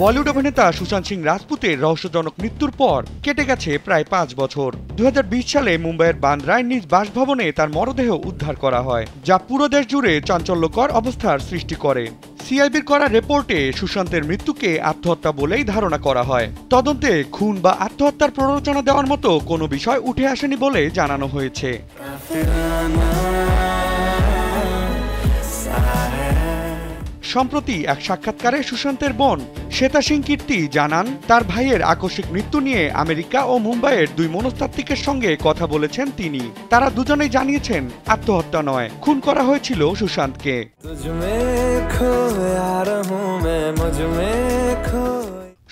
বলিউড অভিনেতা সুশান্ত সিং রাজপুতের রহস্যজনক মৃত্যুর পর কেটে গেছে প্রায় ৫ বছর। ২০২০ সালে মুম্বাইয়ের বান্দ্রায় নিজ বাসভবনে তার মরদেহ উদ্ধার করা হয়, যা পুরো দেশ জুড়ে চাঞ্চল্যকর অবস্থার সৃষ্টি করে। সিআইবির করা রিপোর্টে সুশান্তের মৃত্যুকে আত্মহত্যা বলেই ধারণা করা হয়। তদন্তে খুন বা আত্মহত্যার প্ররোচনা দেওয়ার মতো কোনো বিষয় উঠে আসেনি বলে জানানো হয়েছে। সম্প্রতি এক সাক্ষাৎকারে সুশান্তের বোন শ্বেতা সিং কীর্তি জানান, তার ভাইয়ের আকস্মিক মৃত্যু নিয়ে আমেরিকা ও মুম্বাইয়ের ২ মনস্তাত্ত্বিকের সঙ্গে কথা বলেছেন তিনি। তারা দুজনেই জানিয়েছেন আত্মহত্যা নয়, খুন করা হয়েছিল সুশান্তকে।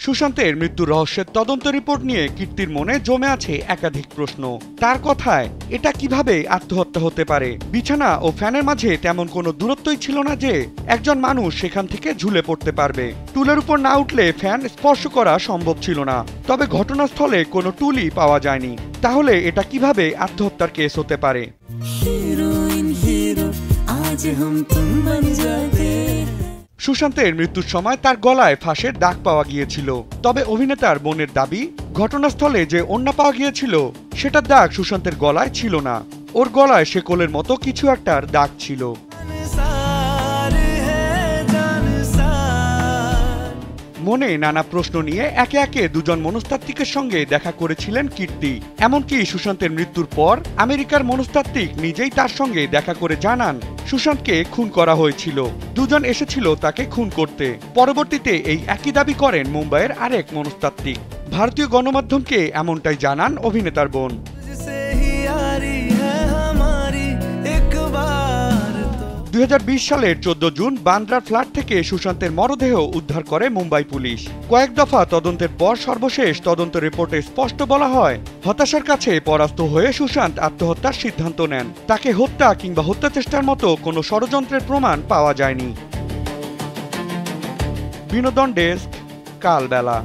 সুশান্তের মৃত্যুর রহস্যের তদন্ত রিপোর্ট নিয়ে কীর্তির মনে জমে আছে একাধিক প্রশ্ন। তার কথায়, এটা কিভাবে আত্মহত্যা হতে পারে? বিছানা ও ফ্যানের মাঝে তেমন কোনো দূরত্বই ছিল না যে একজন মানুষ সেখান থেকে ঝুলে পড়তে পারবে। টুলের উপর না উঠলে ফ্যান স্পর্শ করা সম্ভব ছিল না, তবে ঘটনাস্থলে কোনো টুলই পাওয়া যায়নি। তাহলে এটা কিভাবে আত্মহত্যার কেস হতে পারে? সুশান্তের মৃত্যুর সময় তার গলায় ফাঁসের দাগ পাওয়া গিয়েছিল, তবে অভিনেতার বোনের দাবি, ঘটনাস্থলে যে ওড়না পাওয়া গিয়েছিল সেটার দাগ সুশান্তের গলায় ছিল না। ওর গলায় শেকলের মতো কিছু একটার দাগ ছিল। মনে নানা প্রশ্ন নিয়ে একে একে দুজন মনস্তাত্ত্বিকের সঙ্গে দেখা করেছিলেন কীর্তি। এমনকি সুশান্তের মৃত্যুর পর আমেরিকার মনস্তাত্ত্বিক নিজেই তার সঙ্গে দেখা করে জানান সুশান্তকে খুন করা হয়েছিল। দুজন এসেছিল তাকে খুন করতে। পরবর্তীতে এই একই দাবি করেন মুম্বাইয়ের আরেক মনস্তাত্ত্বিক। ভারতীয় গণমাধ্যমকে এমনটাই জানান অভিনেতার বোন। ২০২০ সালের ১৪ জুন বান্দ্রার ফ্ল্যাট থেকে সুশান্তের মরদেহ উদ্ধার করে মুম্বাই পুলিশ। কয়েক দফা তদন্তের পর সর্বশেষ তদন্ত রিপোর্টে স্পষ্ট বলা হয়, হতাশার কাছে পরাস্ত হয়ে সুশান্ত আত্মহত্যার সিদ্ধান্ত নেন। তাকে হত্যা কিংবা হত্যা চেষ্টার মতো কোনো ষড়যন্ত্রের প্রমাণ পাওয়া যায়নি। বিনোদন ডেস্ক, কালবেলা।